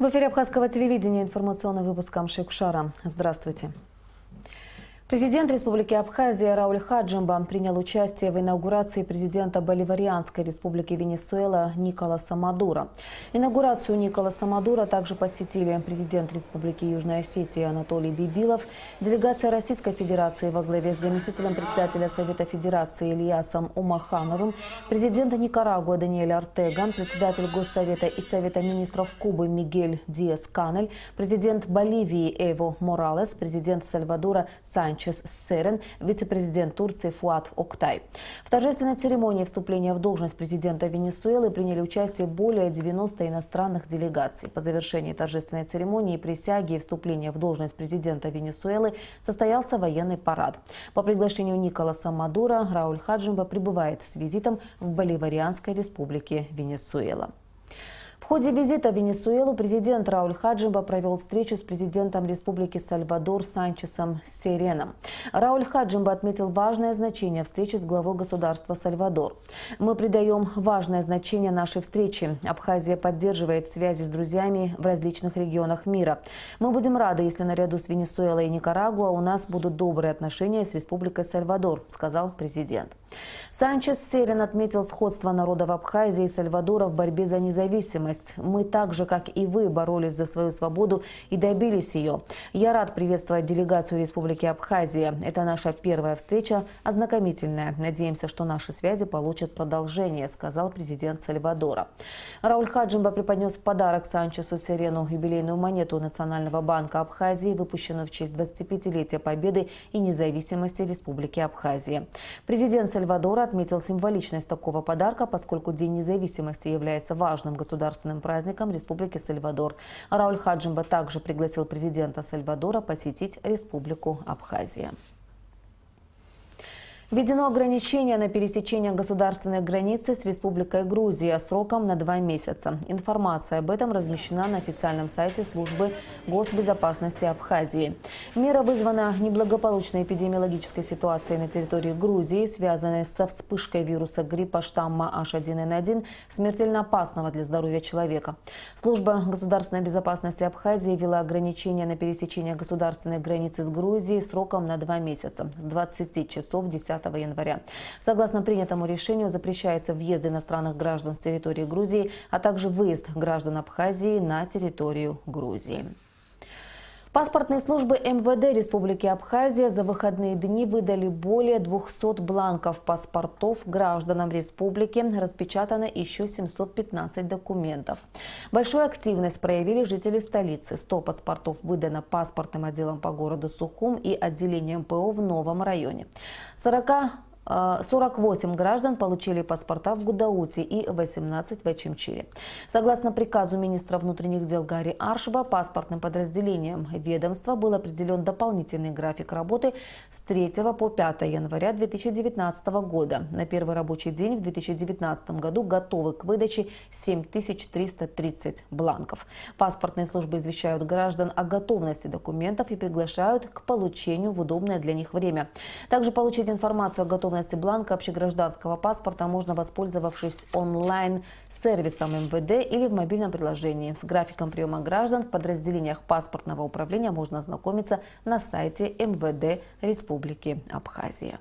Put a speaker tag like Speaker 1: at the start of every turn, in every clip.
Speaker 1: В эфире Абхазского телевидения информационный выпуск Камшик Шара. Здравствуйте. Президент Республики Абхазия Рауль Хаджимба принял участие в инаугурации президента Боливарианской республики Венесуэла Николаса Мадуро. Инаугурацию Николаса Мадуро также посетили президент Республики Южной Осетии Анатолий Бибилов, делегация Российской Федерации во главе с заместителем председателя Совета Федерации Ильясом Умахановым, президент Никарагуа Даниэль Ортега, председатель Госсовета и Совета министров Кубы Мигель Диас-Канель, президент Боливии Эво Моралес, президент Сальвадора Санчес Серен, вице-президент Турции Фуат Октай. В торжественной церемонии вступления в должность президента Венесуэлы приняли участие более 90 иностранных делегаций. По завершении торжественной церемонии присяги и вступления в должность президента Венесуэлы состоялся военный парад. По приглашению Николаса Мадуро Рауль Хаджимба прибывает с визитом в Боливарианской республике Венесуэла. В ходе визита в Венесуэлу президент Рауль Хаджимба провел встречу с президентом Республики Сальвадор Санчесом Сереном. Рауль Хаджимба отметил важное значение встречи с главой государства Сальвадор. «Мы придаем важное значение нашей встрече. Абхазия поддерживает связи с друзьями в различных регионах мира. Мы будем рады, если наряду с Венесуэлой и Никарагуа у нас будут добрые отношения с Республикой Сальвадор», сказал президент. Санчес Серен отметил сходство народов Абхазии и Сальвадора в борьбе за независимость. «Мы так же, как и вы, боролись за свою свободу и добились ее. Я рад приветствовать делегацию Республики Абхазия. Это наша первая встреча, ознакомительная. Надеемся, что наши связи получат продолжение», сказал президент Сальвадора. Рауль Хаджимба преподнес в подарок Санчесу Серену юбилейную монету Национального банка Абхазии, выпущенную в честь 25-летия победы и независимости Республики Абхазия. Президент Сальвадора отметил символичность такого подарка, поскольку День независимости является важным государственным праздником Республики Сальвадор. Рауль Хаджимба также пригласил президента Сальвадора посетить Республику Абхазия. Введено ограничение на пересечение государственной границы с Республикой Грузия сроком на 2 месяца. Информация об этом размещена на официальном сайте службы госбезопасности Абхазии. Мера вызвана неблагополучной эпидемиологической ситуацией на территории Грузии, связанной со вспышкой вируса гриппа штамма H1N1, смертельно опасного для здоровья человека. Служба государственной безопасности Абхазии ввела ограничение на пересечение государственной границы с Грузией сроком на 2 месяца с 20 часов 10 января. Согласно принятому решению, запрещается въезд иностранных граждан с территории Грузии, а также выезд граждан Абхазии на территорию Грузии. Паспортные службы МВД Республики Абхазия за выходные дни выдали более 200 бланков паспортов гражданам республики. Распечатано еще 715 документов. Большую активность проявили жители столицы. 100 паспортов выдано паспортным отделом по городу Сухум и отделением ПО в Новом районе. 48 граждан получили паспорта в Гудауте и 18 в Ачимчире. Согласно приказу министра внутренних дел Гарри Аршба, паспортным подразделениям ведомства был определен дополнительный график работы с 3 по 5 января 2019 года. На первый рабочий день в 2019 году готовы к выдаче 7330 бланков. Паспортные службы извещают граждан о готовности документов и приглашают к получению в удобное для них время. Также получить информацию о готовности бланка общегражданского паспорта можно, воспользовавшись онлайн-сервисом МВД или в мобильном приложении. С графиком приема граждан в подразделениях паспортного управления можно ознакомиться на сайте МВД Республики Абхазия.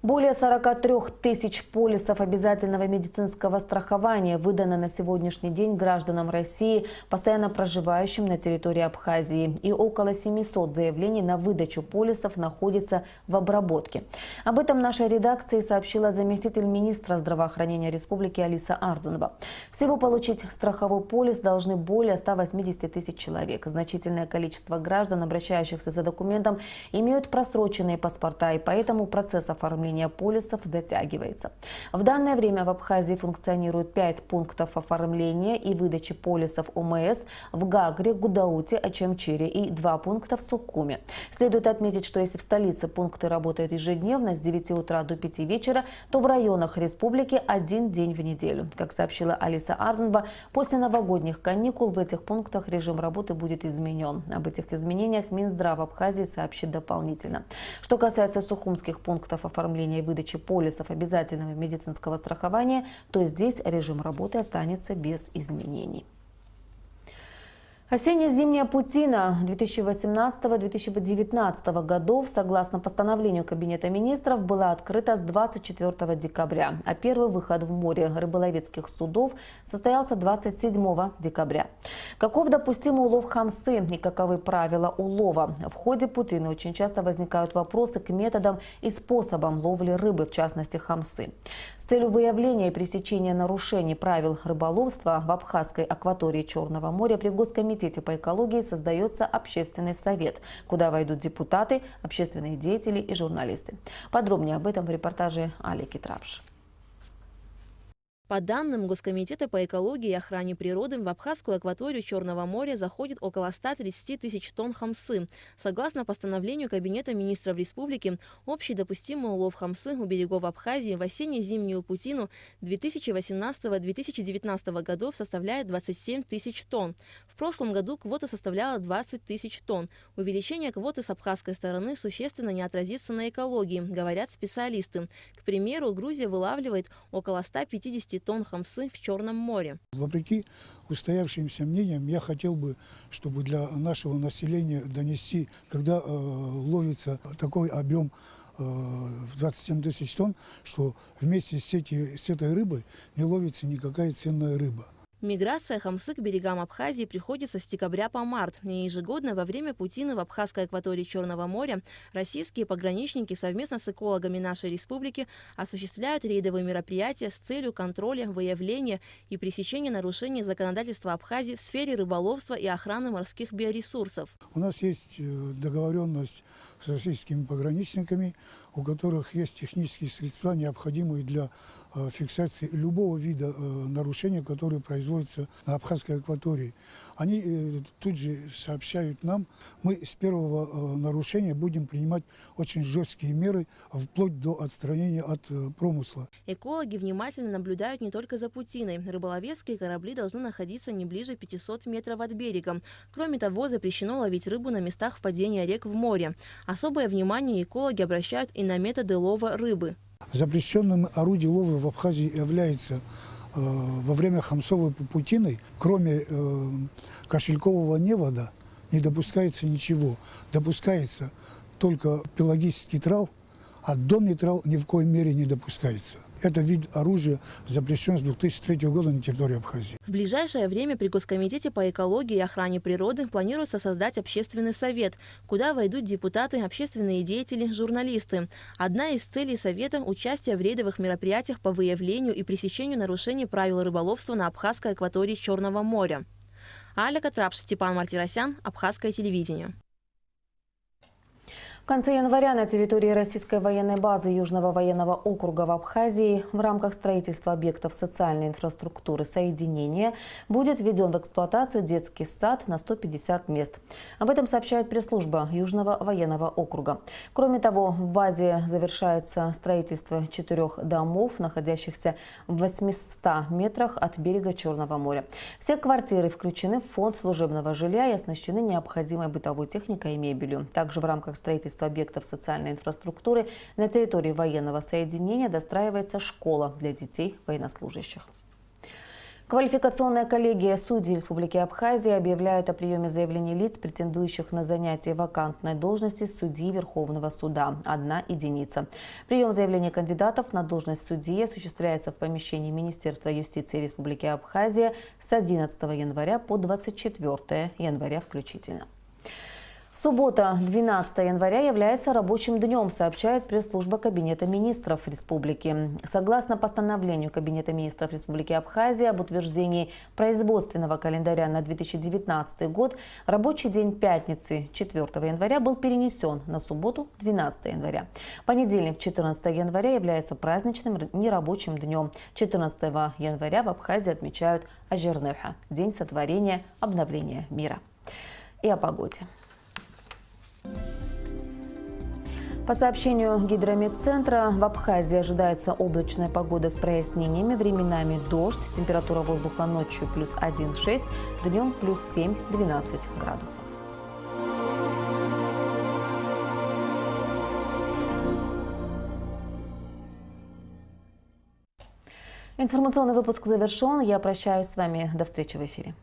Speaker 1: Более 43 тысяч полисов обязательного медицинского страхования выдано на сегодняшний день гражданам России, постоянно проживающим на территории Абхазии. И около 700 заявлений на выдачу полисов находится в обработке. Об этом нашей редакции сообщила заместитель министра здравоохранения республики Алиса Арзанова. Всего получить страховой полис должны более 180 тысяч человек. Значительное количество граждан, обращающихся за документом, имеют просроченные паспорта, и поэтому процесс оформления полисов затягивается. В данное время в Абхазии функционирует 5 пунктов оформления и выдачи полисов ОМС в Гагре, Гудауте, Ачамчире и 2 пункта в Сухуме. Следует отметить, что если в столице пункты работают ежедневно с 9 утра до 5 вечера, то в районах республики 1 день в неделю. Как сообщила Алиса Арзанова, после новогодних каникул в этих пунктах режим работы будет изменен. Об этих изменениях Минздрав Абхазии сообщит дополнительно. Что касается сухумских пунктов оформления оформления и выдачи полисов обязательного медицинского страхования, то здесь режим работы останется без изменений. Осенне-зимняя путина 2018-2019 годов, согласно постановлению Кабинета министров, была открыта с 24 декабря, а первый выход в море рыболовецких судов состоялся 27 декабря. Каков допустимый улов хамсы и каковы правила улова? В ходе путины очень часто возникают вопросы к методам и способам ловли рыбы, в частности хамсы. С целью выявления и пресечения нарушений правил рыболовства в Абхазской акватории Черного моря при Госкомитете по экологии создается общественный совет, куда войдут депутаты, общественные деятели и журналисты. Подробнее об этом в репортаже Алеки Трапш.
Speaker 2: По данным Госкомитета по экологии и охране природы, в Абхазскую акваторию Черного моря заходит около 130 тысяч тонн хамсы. Согласно постановлению Кабинета министров республики, общий допустимый улов хамсы у берегов Абхазии в осенне-зимнюю путину 2018-2019 годов составляет 27 тысяч тонн. В прошлом году квота составляла 20 тысяч тонн. Увеличение квоты с абхазской стороны существенно не отразится на экологии, говорят специалисты. К примеру, Грузия вылавливает около 150 тонн хамсы в Черном море.
Speaker 3: Вопреки устоявшимся мнениям, я хотел бы, чтобы для нашего населения донести, когда ловится такой объем в 27 тысяч тонн, что вместе с этой рыбой не ловится никакая ценная рыба.
Speaker 2: Миграция хамсы к берегам Абхазии приходится с декабря по март. И ежегодно во время путины в Абхазской акватории Черного моря российские пограничники совместно с экологами нашей республики осуществляют рейдовые мероприятия с целью контроля, выявления и пресечения нарушений законодательства Абхазии в сфере рыболовства и охраны морских биоресурсов.
Speaker 3: У нас есть договоренность с российскими пограничниками, у которых есть технические средства, необходимые для фиксации любого вида нарушения, которые производятся на Абхазской акватории. Они тут же сообщают нам, мы с первого нарушения будем принимать очень жесткие меры, вплоть до отстранения от промысла.
Speaker 2: Экологи внимательно наблюдают не только за путиной. Рыболовецкие корабли должны находиться не ближе 500 метров от берега. Кроме того, запрещено ловить рыбу на местах впадения рек в море. Особое внимание экологи обращают и на методы лова рыбы.
Speaker 3: Запрещенным орудием лова в Абхазии является во время хамсовой путины, кроме кошелькового невода, не допускается ничего. Допускается только пелагический трал, а донный трал ни в коей мере не допускается. Это вид оружия запрещен с 2003 года на территории Абхазии.
Speaker 2: В ближайшее время при Госкомитете по экологии и охране природы планируется создать общественный совет, куда войдут депутаты, общественные деятели, журналисты. Одна из целей совета – участие в рейдовых мероприятиях по выявлению и пресечению нарушений правил рыболовства на Абхазской акватории Черного моря. Алеки Трапш, Степан Мартиросян, Абхазское телевидение.
Speaker 1: В конце января на территории российской военной базы Южного военного округа в Абхазии в рамках строительства объектов социальной инфраструктуры соединения будет введен в эксплуатацию детский сад на 150 мест. Об этом сообщает пресс-служба Южного военного округа. Кроме того, в базе завершается строительство 4 домов, находящихся в 800 метрах от берега Черного моря. Все квартиры включены в фонд служебного жилья и оснащены необходимой бытовой техникой и мебелью. Также в рамках строительства объектов социальной инфраструктуры на территории военного соединения достраивается школа для детей военнослужащих. Квалификационная коллегия судей Республики Абхазия объявляет о приеме заявлений лиц, претендующих на занятие вакантной должности судьи Верховного суда. 1 единица. Прием заявлений кандидатов на должность судьи осуществляется в помещении Министерства юстиции Республики Абхазия с 11 января по 24 января включительно. Суббота, 12 января, является рабочим днем, сообщает пресс-служба Кабинета министров Республики. Согласно постановлению Кабинета министров Республики Абхазия об утверждении производственного календаря на 2019 год, рабочий день пятницы 4 января был перенесен на субботу, 12 января. Понедельник, 14 января, является праздничным нерабочим днем. 14 января в Абхазии отмечают Ажернеха – день сотворения, обновления мира. И о погоде. По сообщению Гидрометцентра, в Абхазии ожидается облачная погода с прояснениями, временами дождь, температура воздуха ночью плюс 1,6, днем плюс 7-12 градусов. Информационный выпуск завершен. Я прощаюсь с вами. До встречи в эфире.